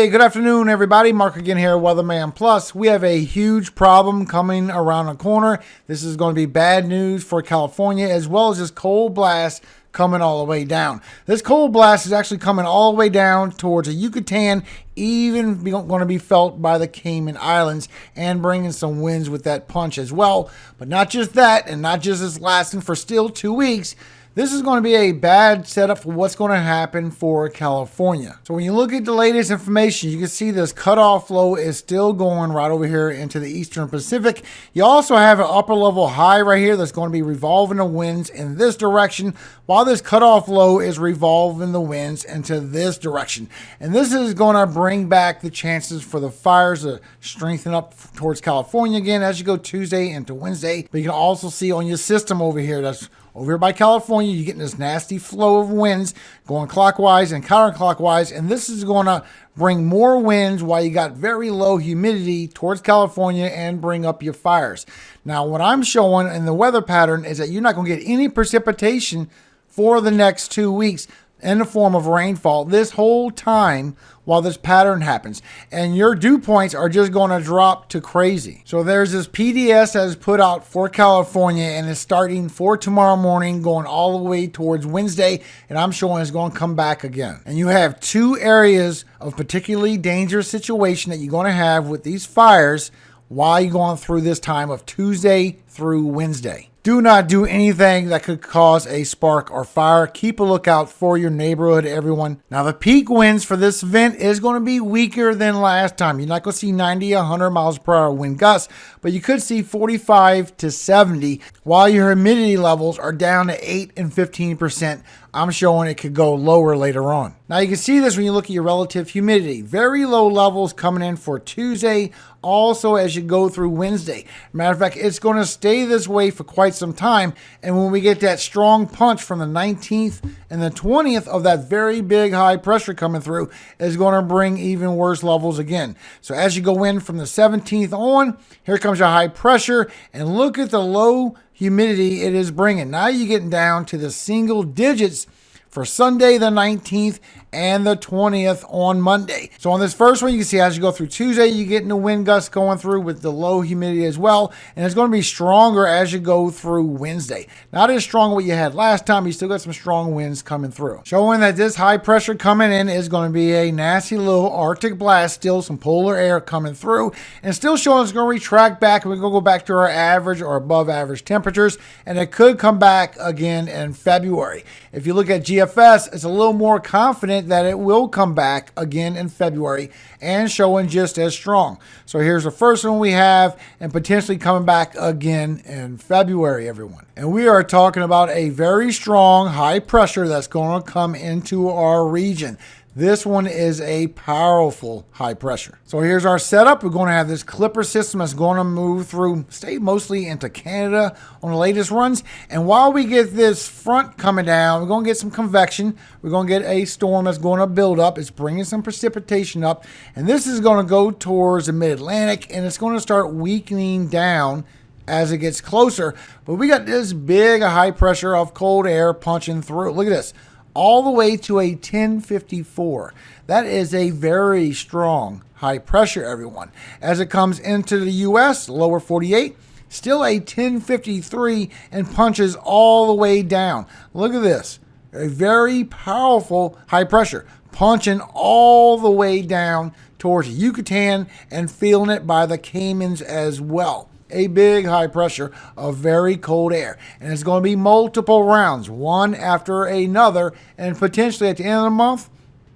Hey, good afternoon, everybody. Mark again here, Weatherman Plus. We have a huge problem coming around the corner. This is going to be bad news for California, as well as this cold blast coming all the way down. This cold blast is actually coming all the way down towards the Yucatan, even going to be felt by the Cayman Islands, and bringing some winds with that punch as well. But not just that, and not just this lasting for still 2 weeks. This is going to be a bad setup for what's going to happen for California. So when you look at the latest information, you can see this cutoff low is still going right over here into the Eastern Pacific. You also have an upper level high right here that's going to be revolving the winds in this direction, while this cutoff low is revolving the winds into this direction. And this is going to bring back the chances for the fires to strengthen up towards California again as you go Tuesday into Wednesday. But you can also see on your system over here, that's over here by California, you're getting this nasty flow of winds going clockwise and counterclockwise, and this is going to bring more winds while you got very low humidity towards California and bring up your fires. Now, what I'm showing in the weather pattern is that you're not going to get any precipitation for the next 2 weeks in the form of rainfall this whole time while this pattern happens, and your dew points are just going to drop to crazy. So there's this PDS that is put out for California, and it's starting for tomorrow morning going all the way towards Wednesday, and I'm showing it's going to come back again. And you have two areas of particularly dangerous situation that you're going to have with these fires while you're going through this time of Tuesday through Wednesday. Do not do anything that could cause a spark or fire. Keep a lookout for your neighborhood, everyone. Now, the peak winds for this event is going to be weaker than last time. You're not going to see 90, 100 miles per hour wind gusts, but you could see 45 to 70, while your humidity levels are down to 8 and 15%. I'm showing it could go lower later on. Now, you can see this when you look at your relative humidity. Very low levels coming in for Tuesday, also as you go through Wednesday. Matter of fact, it's going to stay this way for quite some time, and when we get that strong punch from the 19th and the 20th of that very big high pressure coming through, is going to bring even worse levels again. So as you go in from the 17th on, here comes your high pressure, and look at the low humidity it is bringing. Now you're getting down to the single digits for Sunday the 19th and the 20th on Monday. So on this first one, you can see as you go through Tuesday, you're getting the wind gusts going through with the low humidity as well, and it's going to be stronger as you go through Wednesday. Not as strong what you had last time, you still got some strong winds coming through. Showing that this high pressure coming in is going to be a nasty little Arctic blast, still some polar air coming through, and still showing it's going to retract back, and we're going to go back to our average or above average temperatures, and it could come back again in February. If you look at GFS, it's a little more confident that it will come back again in February and showing just as strong. So here's the first one we have, and potentially coming back again in February, everyone. And we are talking about a very strong high pressure that's going to come into our region. This one is a powerful high pressure. So here's our setup. We're going to have this clipper system that's going to move through, stay mostly into Canada on the latest runs. And while we get this front coming down, we're going to get some convection. We're going to get a storm that's going to build up. It's bringing some precipitation up. And this is going to go towards the mid-Atlantic, and it's going to start weakening down as it gets closer. But we got this big high pressure of cold air punching through. Look at this. All the way to a 1054. That is a very strong high pressure, everyone. As it comes into the U.S., lower 48, still a 1053 and punches all the way down. Look at this. A very powerful high pressure punching all the way down towards the Yucatan and feeling it by the Caymans as well. A big high pressure of very cold air, and it's going to be multiple rounds, one after another, and potentially at the end of the month,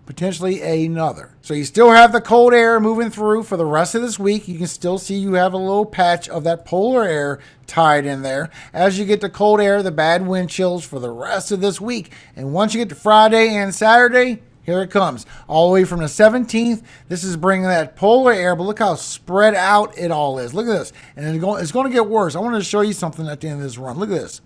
potentially another. So you still have the cold air moving through for the rest of this week. You can still see you have a little patch of that polar air tied in there. As you get the cold air, the bad wind chills for the rest of this week, and once you get to Friday and Saturday, here it comes, all the way from the 17th. This is bringing that polar air, but look how spread out it all is. Look at this. And it's going to get worse. I want to show you something at the end of this run. Look at this.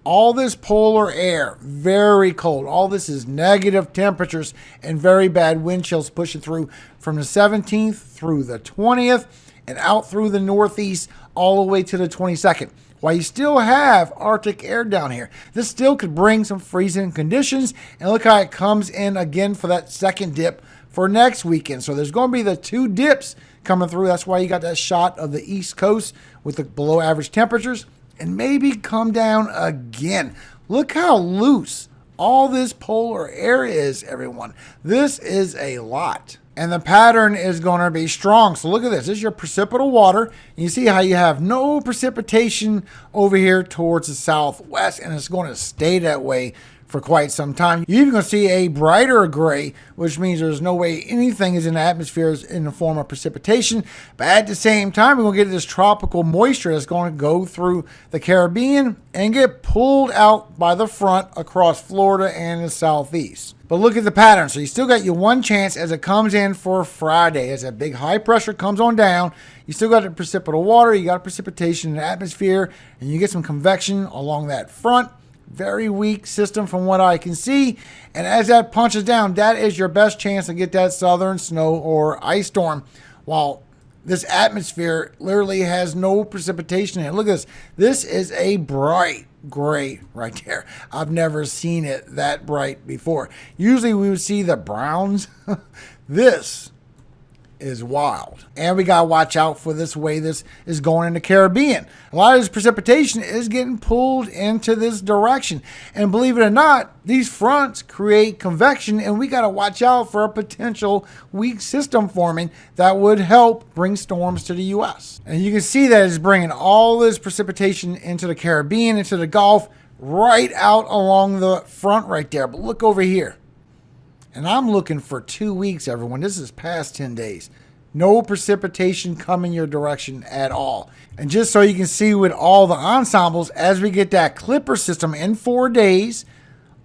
All this polar air, very cold. All this is negative temperatures and very bad wind chills pushing through from the 17th through the 20th and out through the northeast all the way to the 22nd. While you still have Arctic air down here, this still could bring some freezing conditions. And look how it comes in again for that second dip for next weekend. So there's going to be the two dips coming through. That's why you got that shot of the East Coast with the below average temperatures, and maybe come down again. Look how loose all this polar air is, everyone. This is a lot. And the pattern is going to be strong. So look at this. This is your precipitable water. And you see how you have no precipitation over here towards the southwest, and it's going to stay that way for quite some time. You're even going to see a brighter gray, which means there's no way anything is in the atmosphere in the form of precipitation. But at the same time, we're going to get this tropical moisture that's going to go through the Caribbean and get pulled out by the front across Florida and the southeast. But look at the pattern. So you still got your one chance as it comes in for Friday. As that big high pressure comes on down, you still got the precipitable water, you got precipitation in the atmosphere, and you get some convection along that front. Very weak system from what I can see. And as that punches down, that is your best chance to get that southern snow or ice storm. While this atmosphere literally has no precipitation in it. Look at this. This is a bright gray right there. I've never seen it that bright before. Usually we would see the browns. This is wild. And we got to watch out for this way this is going in the Caribbean. A lot of this precipitation is getting pulled into this direction. And believe it or not, these fronts create convection, and we got to watch out for a potential weak system forming that would help bring storms to the U.S. And you can see that it's bringing all this precipitation into the Caribbean, into the Gulf, right out along the front right there. But look over here. And I'm looking for 2 weeks, everyone. This is past 10 days. No precipitation coming your direction at all. And just so you can see with all the ensembles, as we get that clipper system in 4 days,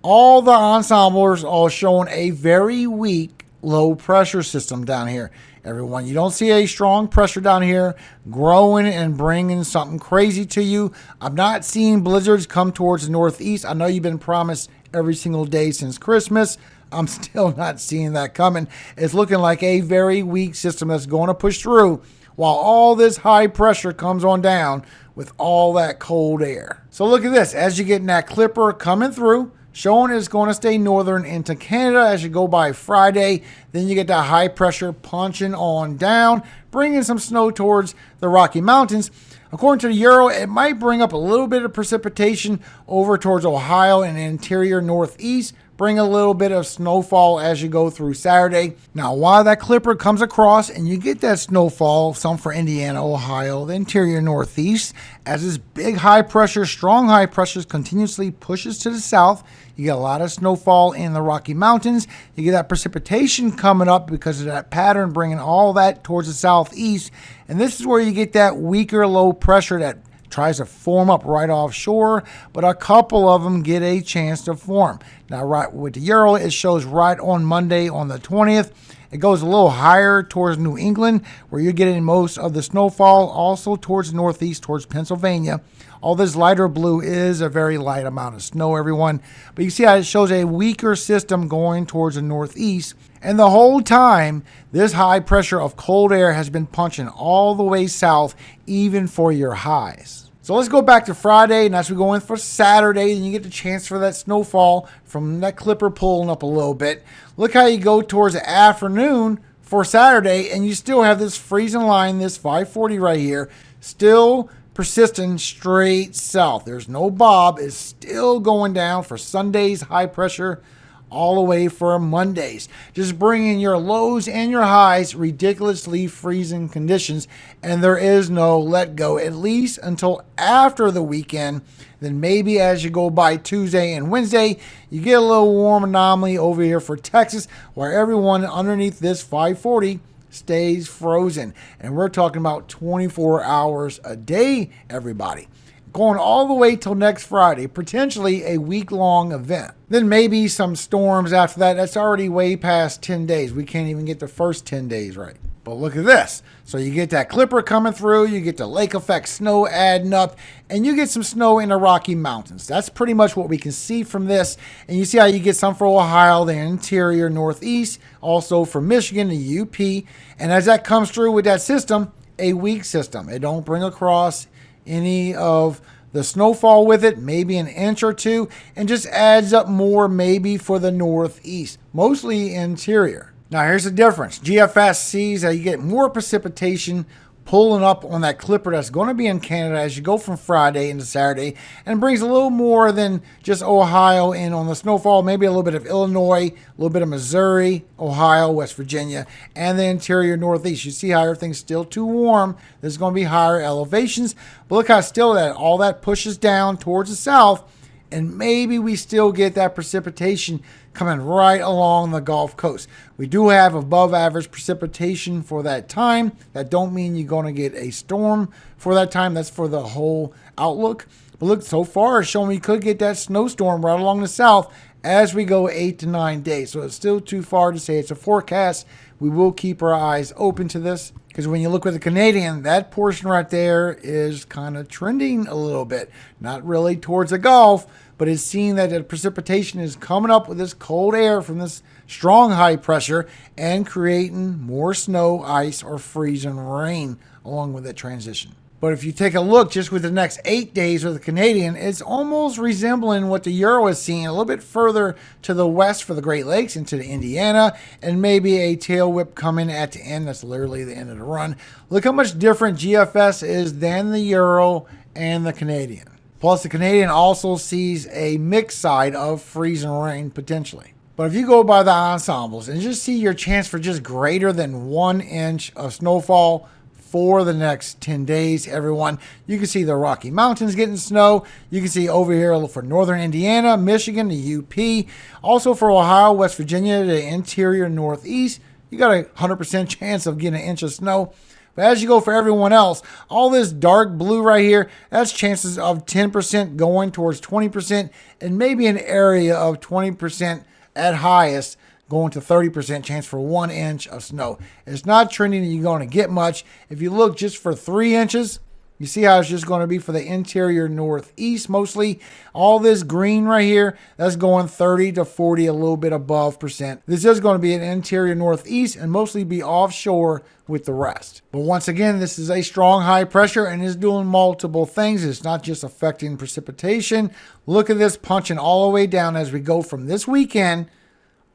all the ensembles are showing a very weak low pressure system down here. Everyone, you don't see a strong pressure down here growing and bringing something crazy to you. I'm not seeing blizzards come towards the northeast. I know you've been promised every single day since Christmas. I'm still not seeing that coming. It's looking like a very weak system that's going to push through while all this high pressure comes on down with all that cold air. So look at this. As you get in that clipper coming through, showing it's going to stay northern into Canada as you go by Friday. Then you get that high pressure punching on down, bringing some snow towards the Rocky Mountains. According to the Euro, it might bring up a little bit of precipitation over towards Ohio and the interior northeast, bring a little bit of snowfall as you go through Saturday. Now, while that clipper comes across and you get that snowfall, some for Indiana, Ohio, the interior northeast, as this big high pressure, strong high pressure continuously pushes to the south, you get a lot of snowfall in the Rocky Mountains. You get that precipitation coming up because of that pattern, bringing all that towards the southeast. And this is where you get that weaker low pressure that tries to form up right offshore, but a couple of them get a chance to form. Now, right with the Euro, it shows right on Monday on the 20th. It goes a little higher towards New England, where you're getting most of the snowfall, also towards the northeast, towards Pennsylvania. All this lighter blue is a very light amount of snow, everyone. But you see how it shows a weaker system going towards the northeast. And the whole time, this high pressure of cold air has been punching all the way south, even for your highs. So let's go back to Friday, and as we go in for Saturday, and you get the chance for that snowfall from that clipper pulling up a little bit. Look how you go towards the afternoon for Saturday, and you still have this freezing line, this 540 right here, still persisting straight south. There's no bob. It's still going down for Sunday's high pressure all the way for Mondays. Just bringing your lows and your highs, ridiculously freezing conditions, and there is no let go, at least until after the weekend. Then maybe as you go by Tuesday and Wednesday, you get a little warm anomaly over here for Texas, where everyone underneath this 540 stays frozen. And we're talking about 24 hours a day, everybody. Going all the way till next Friday, potentially a week-long event. Then maybe some storms after that. That's already way past 10 days. We can't even get the first 10 days right. But look at this. So you get that clipper coming through, you get the lake effect snow adding up, and you get some snow in the Rocky Mountains. That's pretty much what we can see from this. And you see how you get some for Ohio, the interior northeast, also for Michigan, the UP. And as that comes through with that system, a weak system. It don't bring across any of the snowfall with it, maybe an inch or two, and just adds up more maybe for the northeast, mostly interior. Now, here's the difference. GFS sees that you get more precipitation pulling up on that clipper that's going to be in Canada as you go from Friday into Saturday, and brings a little more than just Ohio in on the snowfall, maybe a little bit of Illinois, a little bit of Missouri, Ohio, West Virginia, and the interior Northeast. You see how everything's still too warm. There's going to be higher elevations, but look how still that all that pushes down towards the south, and maybe we still get that precipitation coming right along the Gulf Coast. We do have above average precipitation for that time. That don't mean you're going to get a storm for that time. That's for the whole outlook. But look, so far it's showing we could get that snowstorm right along the south as we go 8 to 9 days. So it's still too far to say it's a forecast. We will keep our eyes open to this, because when you look with the Canadian, that portion right there is kind of trending a little bit. Not really towards the Gulf, but it's seeing that the precipitation is coming up with this cold air from this strong high pressure and creating more snow, ice, or freezing rain along with that transition. But if you take a look just with the next 8 days with the Canadian, it's almost resembling what the Euro is seeing a little bit further to the west for the Great Lakes into the Indiana, and maybe a tail whip coming at the end. That's literally the end of the run. Look how much different GFS is than the Euro and the Canadian. Plus, the Canadian also sees a mixed side of freezing rain potentially. But if you go by the ensembles and just see your chance for just greater than 1 inch of snowfall for the next 10 days, everyone, you can see the Rocky Mountains getting snow. You can see over here for northern Indiana, Michigan, the UP. Also for Ohio, West Virginia, the interior Northeast, you got a 100% chance of getting an inch of snow. But as you go for everyone else, all this dark blue right here, that's chances of 10% going towards 20%, and maybe an area of 20% at highest going to 30% chance for 1 inch of snow. It's not trending that you're going to get much. If you look just for 3 inches, you see how it's just going to be for the interior Northeast mostly. All this green right here, that's going 30 to 40, a little bit above percent. This is going to be an interior Northeast and mostly be offshore with the rest. But once again, this is a strong high pressure and is doing multiple things. It's not just affecting precipitation. Look at this punching all the way down as we go from this weekend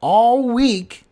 all week.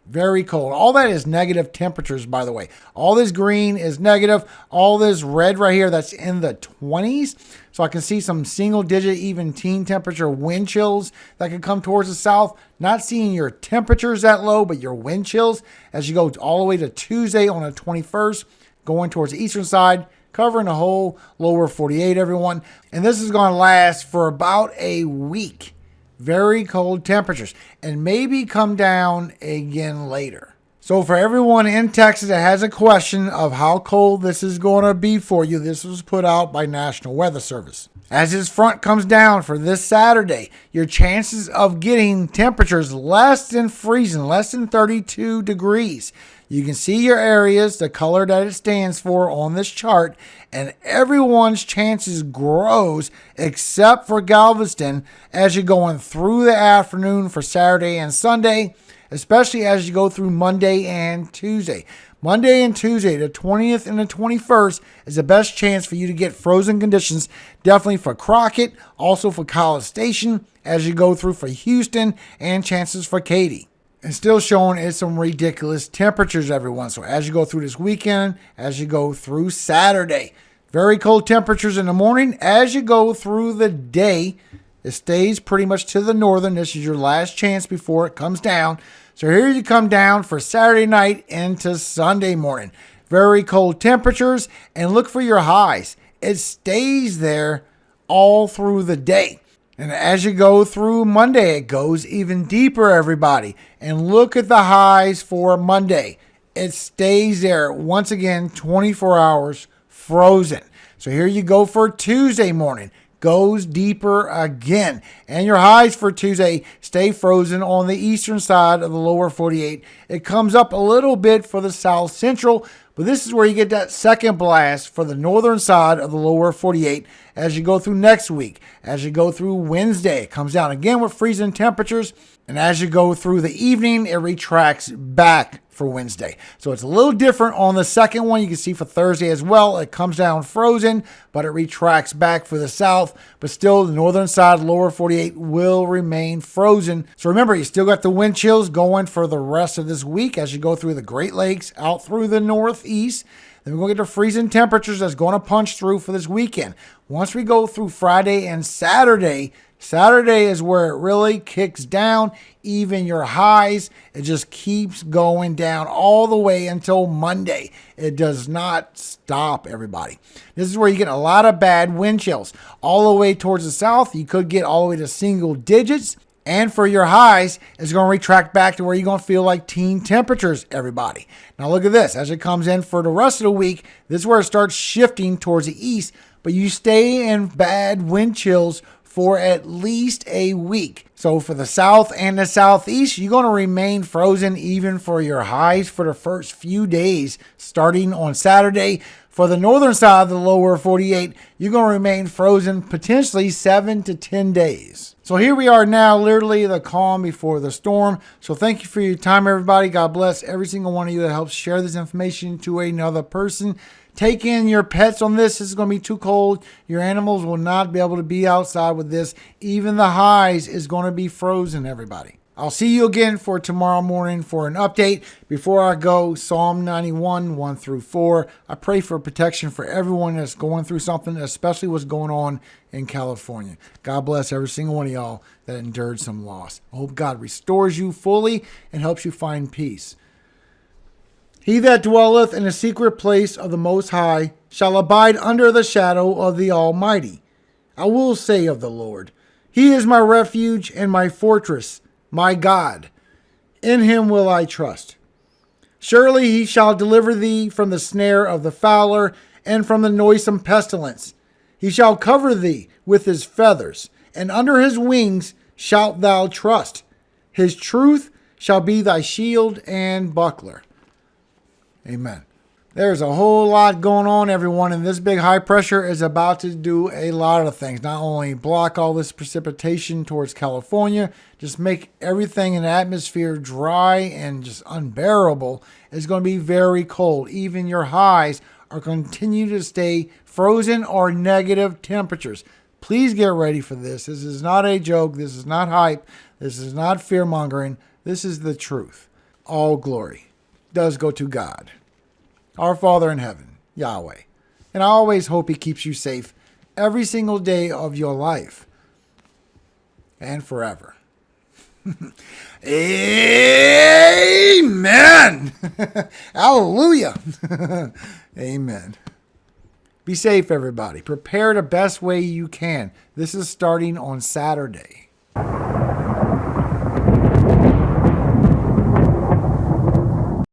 Very cold. All that is negative temperatures, by the way. All this green is negative. All this red right here, that's in the 20s. So I can see some single digit, even teen temperature wind chills that can come towards the south. Not seeing your temperatures that low, but your wind chills as you go all the way to Tuesday on the 21st, going towards the eastern side, covering the whole lower 48, everyone. And this is going to last for about a week. Very cold temperatures, and maybe come down again later. So for everyone in Texas that has a question of how cold this is going to be for you, this was put out by National Weather Service. As this front comes down for this Saturday, your chances of getting temperatures less than freezing, less than 32 degrees. You can see your areas, the color that it stands for on this chart, and everyone's chances grows except for Galveston as you're going through the afternoon for Saturday and Sunday, especially as you go through Monday and Tuesday. Monday and Tuesday, the 20th and the 21st, is the best chance for you to get frozen conditions, definitely for Crockett, also for College Station, as you go through for Houston, and chances for Katy. And still showing is some ridiculous temperatures, everyone. So as you go through this weekend, as you go through Saturday, very cold temperatures in the morning. As you go through the day, it stays pretty much to the northern. This is your last chance before it comes down. So here you come down for Saturday night into Sunday morning. Very cold temperatures, and look for your highs. It stays there all through the day. And as you go through Monday, it goes even deeper, everybody. And look at the highs for Monday. It stays there, once again, 24 hours frozen. So here you go for Tuesday morning. Goes deeper again. And your highs for Tuesday stay frozen on the eastern side of the lower 48. It comes up a little bit for the south central, but this is where you get that second blast for the northern side of the lower 48 as you go through next week. As you go through Wednesday, it comes down again with freezing temperatures. And as you go through the evening, it retracts back for Wednesday. So it's a little different on the second one. You can see for Thursday as well. It comes down frozen, but it retracts back for the south. But still, the northern side, lower 48, will remain frozen. So remember, you still got the wind chills going for the rest of this week as you go through the Great Lakes, out through the northeast. Then we're going to get to freezing temperatures that's going to punch through for this weekend. Once we go through Friday and Saturday is where it really kicks down. Even your highs, it just keeps going down all the way until Monday. It does not stop, everybody. This is where you get a lot of bad wind chills. All the way towards the south, you could get all the way to single digits. And for your highs, it's going to retract back to where you're going to feel like teen temperatures, everybody. Now look at this. As it comes in for the rest of the week, this is where it starts shifting towards the east. But you stay in bad wind chills for at least a week. So for the south and the southeast, you're going to remain frozen even for your highs for the first few days starting on Saturday. For the northern side of the lower 48, you're going to remain frozen potentially 7 to 10 days. So here we are now, literally the calm before the storm. So thank you for your time, everybody. God bless every single one of you that helps share this information to another person. Take in your pets on this. This is going to be too cold. Your animals will not be able to be outside with this. Even the highs is going to be frozen, everybody. I'll see you again for tomorrow morning for an update. Before I go, Psalm 91, 1 through 4. I pray for protection for everyone that's going through something, especially what's going on in California. God bless every single one of y'all that endured some loss. I hope God restores you fully and helps you find peace. He that dwelleth in the secret place of the Most High shall abide under the shadow of the Almighty. I will say of the Lord, He is my refuge and my fortress, my God. In Him will I trust. Surely He shall deliver thee from the snare of the fowler and from the noisome pestilence. He shall cover thee with His feathers, and under His wings shalt thou trust. His truth shall be thy shield and buckler. Amen. There's a whole lot going on, everyone, and this big high pressure is about to do a lot of things. Not only block all this precipitation towards California, just make everything in the atmosphere dry and just unbearable. It's going to be very cold. Even your highs are going to continue to stay frozen or negative temperatures. Please get ready for this. This is not a joke. This is not hype. This is not fear-mongering. This is the truth. All glory does go to God, our Father in heaven, Yahweh. And I always hope He keeps you safe every single day of your life and forever. Amen. Hallelujah. Amen. Be safe, everybody. Prepare the best way you can. This is starting on Saturday.